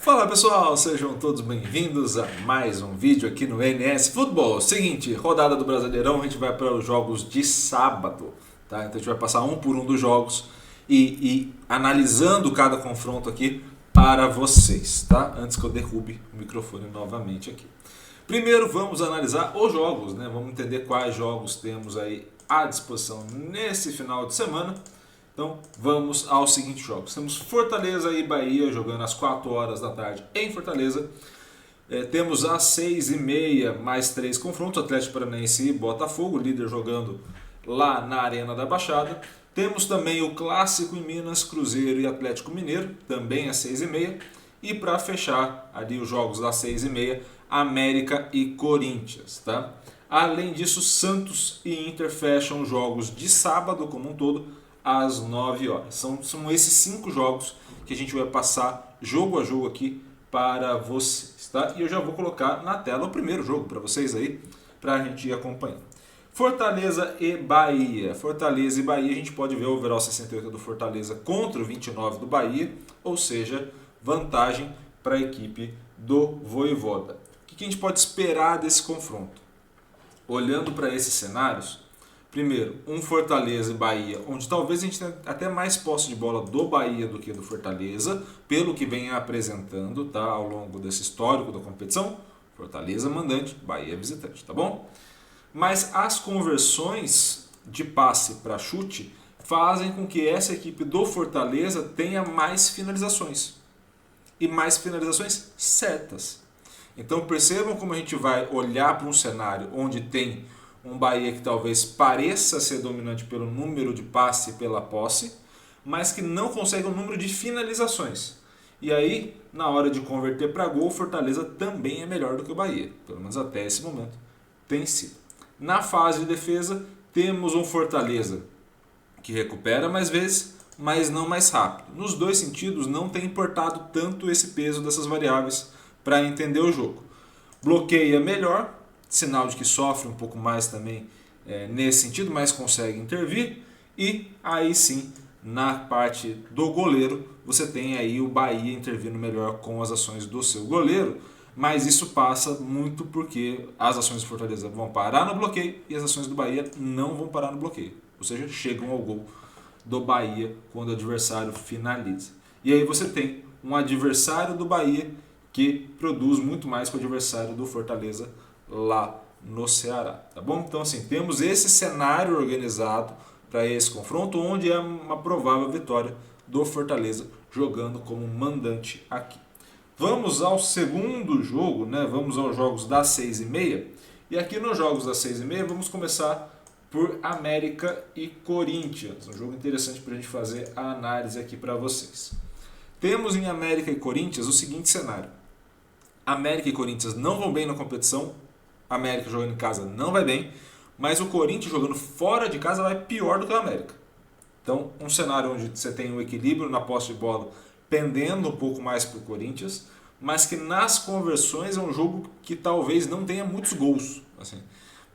Fala pessoal, sejam todos bem-vindos a mais um vídeo aqui no NS Futebol. Seguinte, rodada do Brasileirão, a gente vai para os jogos de sábado, tá? Então a gente vai passar um por um dos jogos e analisando cada confronto aqui para vocês, tá? Antes que eu derrube o microfone novamente aqui. Primeiro vamos analisar os jogos, né? Vamos entender quais jogos temos aí à disposição nesse final de semana. Então vamos aos seguintes jogos. Temos Fortaleza e Bahia jogando às 4 horas da tarde em Fortaleza. Temos às 6h30 mais 3 confrontos, Atlético Paranaense e Botafogo, líder jogando lá na Arena da Baixada. Temos também o clássico em Minas, Cruzeiro e Atlético Mineiro, também às 6h30. E para fechar ali os jogos das 6h30, América e Corinthians. Tá? Além disso, Santos e Inter fecham os jogos de sábado como um todo, às 9 horas. São esses 5 jogos que a gente vai passar jogo a jogo aqui para vocês. Tá? E eu já vou colocar na tela o primeiro jogo para vocês aí, para a gente ir acompanhando. Fortaleza e Bahia. Fortaleza e Bahia, a gente pode ver o overall 68 do Fortaleza contra o 29 do Bahia, ou seja, vantagem para a equipe do Vojvoda. O que a gente pode esperar desse confronto? Olhando para esses cenários, primeiro, um Fortaleza e Bahia, onde talvez a gente tenha até mais posse de bola do Bahia do que do Fortaleza, pelo que vem apresentando, tá, ao longo desse histórico da competição. Fortaleza mandante, Bahia visitante, tá bom? Mas as conversões de passe para chute fazem com que essa equipe do Fortaleza tenha mais finalizações. E mais finalizações certas. Então percebam como a gente vai olhar para um cenário onde tem um Bahia que talvez pareça ser dominante pelo número de passe e pela posse, mas que não consegue o número de finalizações. E aí, na hora de converter para gol, o Fortaleza também é melhor do que o Bahia. Pelo menos até esse momento tem sido. Na fase de defesa, temos um Fortaleza que recupera mais vezes, mas não mais rápido. Nos dois sentidos, não tem importado tanto esse peso dessas variáveis para entender o jogo. Bloqueia melhor, sinal de que sofre um pouco mais também nesse sentido, mas consegue intervir. E aí sim, na parte do goleiro, você tem aí o Bahia intervindo melhor com as ações do seu goleiro, mas isso passa muito porque as ações do Fortaleza vão parar no bloqueio e as ações do Bahia não vão parar no bloqueio, ou seja, chegam ao gol do Bahia quando o adversário finaliza. E aí você tem um adversário do Bahia que produz muito mais que o adversário do Fortaleza lá no Ceará, tá bom? Então assim, temos esse cenário organizado para esse confronto, onde é uma provável vitória do Fortaleza jogando como mandante aqui. Vamos ao segundo jogo, né? Vamos aos jogos das 6h30, e aqui nos jogos das 6h30 vamos começar por América e Corinthians, um jogo interessante para a gente fazer a análise aqui para vocês. Temos em América e Corinthians o seguinte cenário: América e Corinthians não vão bem na competição, América jogando em casa não vai bem, mas o Corinthians jogando fora de casa vai pior do que o América. Então, um cenário onde você tem um equilíbrio na posse de bola pendendo um pouco mais para o Corinthians, mas que nas conversões é um jogo que talvez não tenha muitos gols. Assim,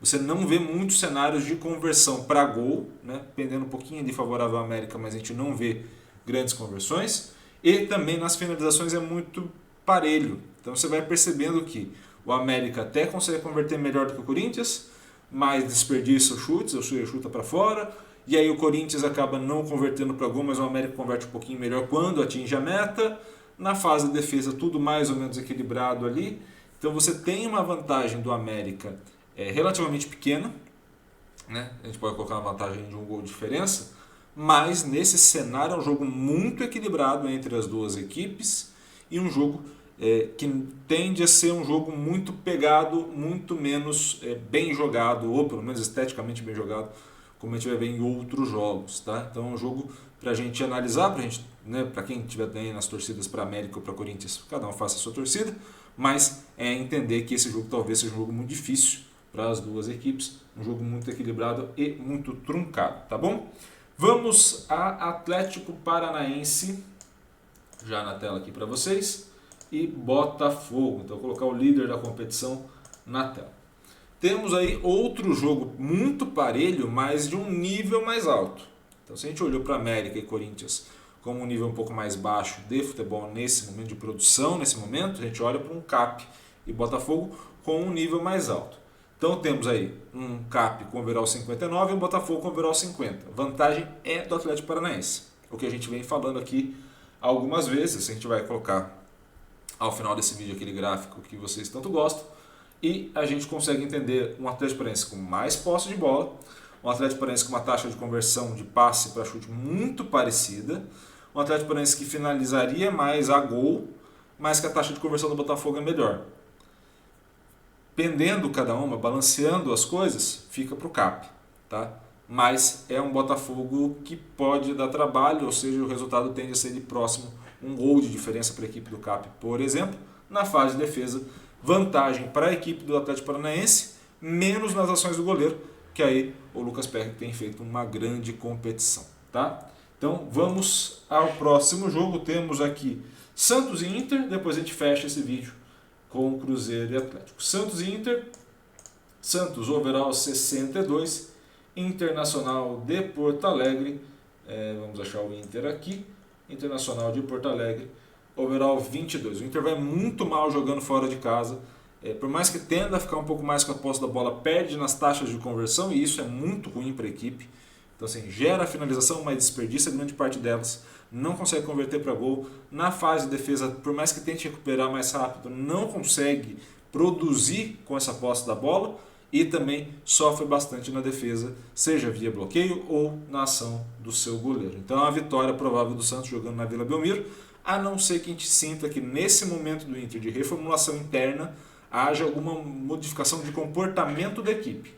você não vê muitos cenários de conversão para gol, né, pendendo um pouquinho de favorável ao América, mas a gente não vê grandes conversões. E também nas finalizações é muito parelho. Então você vai percebendo que o América até consegue converter melhor do que o Corinthians, mas desperdiça os chutes, o Suia chuta para fora, e aí o Corinthians acaba não convertendo para gol, mas o América converte um pouquinho melhor quando atinge a meta. Na fase de defesa, tudo mais ou menos equilibrado ali. Então você tem uma vantagem do América relativamente pequena, né? A gente pode colocar uma vantagem de um gol de diferença, mas nesse cenário é um jogo muito equilibrado entre as duas equipes e um jogo que tende a ser um jogo muito pegado, muito menos bem jogado, ou pelo menos esteticamente bem jogado, como a gente vai ver em outros jogos. Tá? Então é um jogo para a gente analisar, para quem estiver aí nas torcidas para América ou para Corinthians, cada um faça a sua torcida, mas entender que esse jogo talvez seja um jogo muito difícil para as duas equipes, um jogo muito equilibrado e muito truncado, tá bom? Vamos a Atlético Paranaense, já na tela aqui para vocês, e Botafogo. Então, vou colocar o líder da competição na tela. Temos aí outro jogo muito parelho, mas de um nível mais alto. Então, se a gente olhou para América e Corinthians como um nível um pouco mais baixo de futebol nesse momento, de produção nesse momento, a gente olha para um CAP e Botafogo com um nível mais alto. Então temos aí um CAP com overall 59 e um Botafogo com overall 50. Vantagem é do Atlético Paranaense. O que a gente vem falando aqui algumas vezes, a gente vai colocar ao final desse vídeo aquele gráfico que vocês tanto gostam, e a gente consegue entender um Atlético Paranaense com mais posse de bola, um Atlético Paranaense com uma taxa de conversão de passe para chute muito parecida, um Atlético Paranaense que finalizaria mais a gol, mas que a taxa de conversão do Botafogo é melhor. Pendendo cada uma, balanceando as coisas, fica para o CAP, tá? Mas é um Botafogo que pode dar trabalho, ou seja, o resultado tende a ser de próximo um gol de diferença para a equipe do CAP, por exemplo. Na fase de defesa, vantagem para a equipe do Atlético Paranaense, menos nas ações do goleiro, que aí o Lucas Perry tem feito uma grande competição, tá? Então vamos ao próximo jogo, temos aqui Santos e Inter, depois a gente fecha esse vídeo com Cruzeiro e Atlético. Santos e Inter, Santos overall 62, Internacional de Porto Alegre, vamos achar o Inter aqui, Internacional de Porto Alegre, overall 22. O Inter vai muito mal jogando fora de casa, por mais que tenda a ficar um pouco mais com a posse da bola, perde nas taxas de conversão e isso é muito ruim para a equipe. Então assim, gera finalização, mas desperdiça grande parte delas, não consegue converter para gol. Na fase de defesa, por mais que tente recuperar mais rápido, não consegue produzir com essa posse da bola e também sofre bastante na defesa, seja via bloqueio ou na ação do seu goleiro. Então é uma vitória provável do Santos jogando na Vila Belmiro, a não ser que a gente sinta que nesse momento do Inter de reformulação interna haja alguma modificação de comportamento da equipe.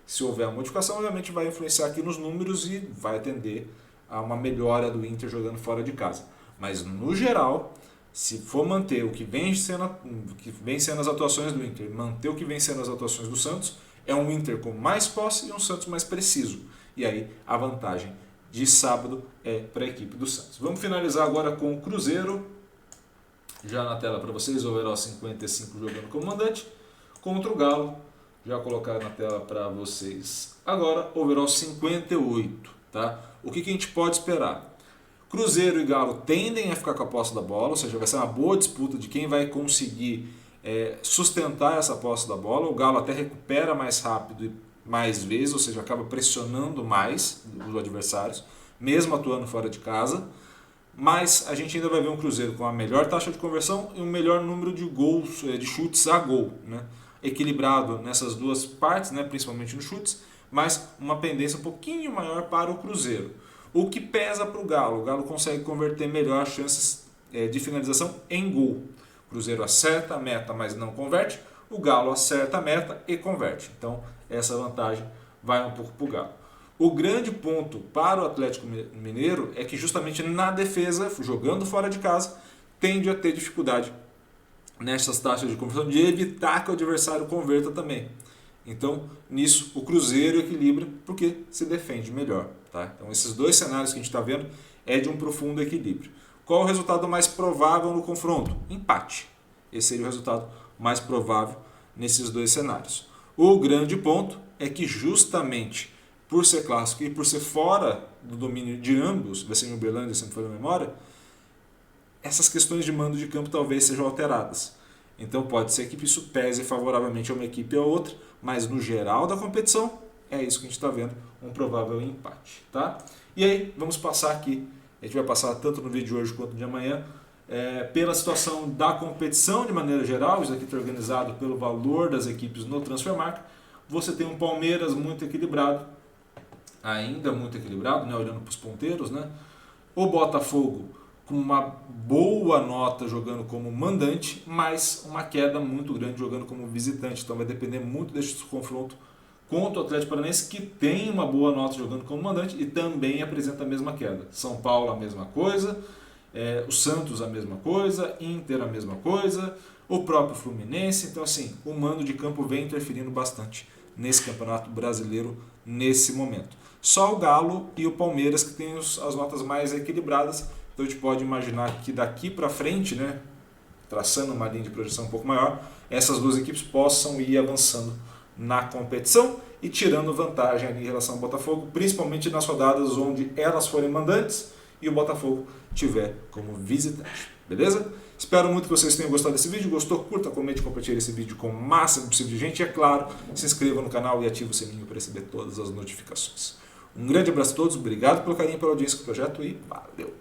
Se houver a modificação, obviamente vai influenciar aqui nos números e vai atender a uma melhora do Inter jogando fora de casa. Mas no geral, se for manter o que vem sendo as atuações do Inter, manter o que vem sendo as atuações do Santos, é um Inter com mais posse e um Santos mais preciso. E aí a vantagem de sábado é para a equipe do Santos. Vamos finalizar agora com o Cruzeiro. Já na tela para vocês, overall 55 jogando como mandante, contra o Galo. Já colocar na tela para vocês agora, overall 58, tá? O que a gente pode esperar? Cruzeiro e Galo tendem a ficar com a posse da bola, ou seja, vai ser uma boa disputa de quem vai conseguir sustentar essa posse da bola. O Galo até recupera mais rápido e mais vezes, ou seja, acaba pressionando mais os adversários, mesmo atuando fora de casa. Mas a gente ainda vai ver um Cruzeiro com a melhor taxa de conversão e um melhor número de gols, de chutes a gol, né? Equilibrado nessas duas partes, né? Principalmente nos chutes, mas uma pendência um pouquinho maior para o Cruzeiro. O que pesa para o Galo consegue converter melhor as chances de finalização em gol. O Cruzeiro acerta a meta, mas não converte. O Galo acerta a meta e converte. Então essa vantagem vai um pouco para o Galo. O grande ponto para o Atlético Mineiro é que justamente na defesa, jogando fora de casa, tende a ter dificuldade nessas taxas de conversão de evitar que o adversário converta também. Então, nisso, o Cruzeiro equilibra porque se defende melhor. Tá? Então, esses dois cenários que a gente está vendo é de um profundo equilíbrio. Qual o resultado mais provável no confronto? Empate. Esse seria o resultado mais provável nesses dois cenários. O grande ponto é que justamente por ser clássico e por ser fora do domínio de ambos, vai ser em Uberlândia, se não for a memória, essas questões de mando de campo talvez sejam alteradas. Então pode ser que isso pese favoravelmente a uma equipe ou a outra, mas no geral da competição é isso que a gente está vendo, um provável empate. Tá? E aí, vamos passar aqui, a gente vai passar tanto no vídeo de hoje quanto de amanhã, pela situação da competição de maneira geral. Isso aqui está organizado pelo valor das equipes no Transfermarkt. Você tem um Palmeiras muito equilibrado, ainda muito equilibrado, né, olhando para os ponteiros, né? O Botafogo com uma boa nota jogando como mandante, mas uma queda muito grande jogando como visitante. Então vai depender muito desse confronto contra o Atlético Paranaense, que tem uma boa nota jogando como mandante e também apresenta a mesma queda. São Paulo a mesma coisa, o Santos a mesma coisa, Inter a mesma coisa, o próprio Fluminense. Então assim, o mando de campo vem interferindo bastante nesse Campeonato Brasileiro nesse momento. Só o Galo e o Palmeiras que têm as notas mais equilibradas. Então a gente pode imaginar que daqui para frente, né, traçando uma linha de projeção um pouco maior, essas duas equipes possam ir avançando na competição e tirando vantagem ali em relação ao Botafogo, principalmente nas rodadas onde elas forem mandantes e o Botafogo tiver como visitante. Beleza? Espero muito que vocês tenham gostado desse vídeo. Gostou? Curta, comente e compartilhe esse vídeo com o máximo possível de gente. E é claro, se inscreva no canal e ative o sininho para receber todas as notificações. Um grande abraço a todos, obrigado pelo carinho e pela audiência do projeto e valeu!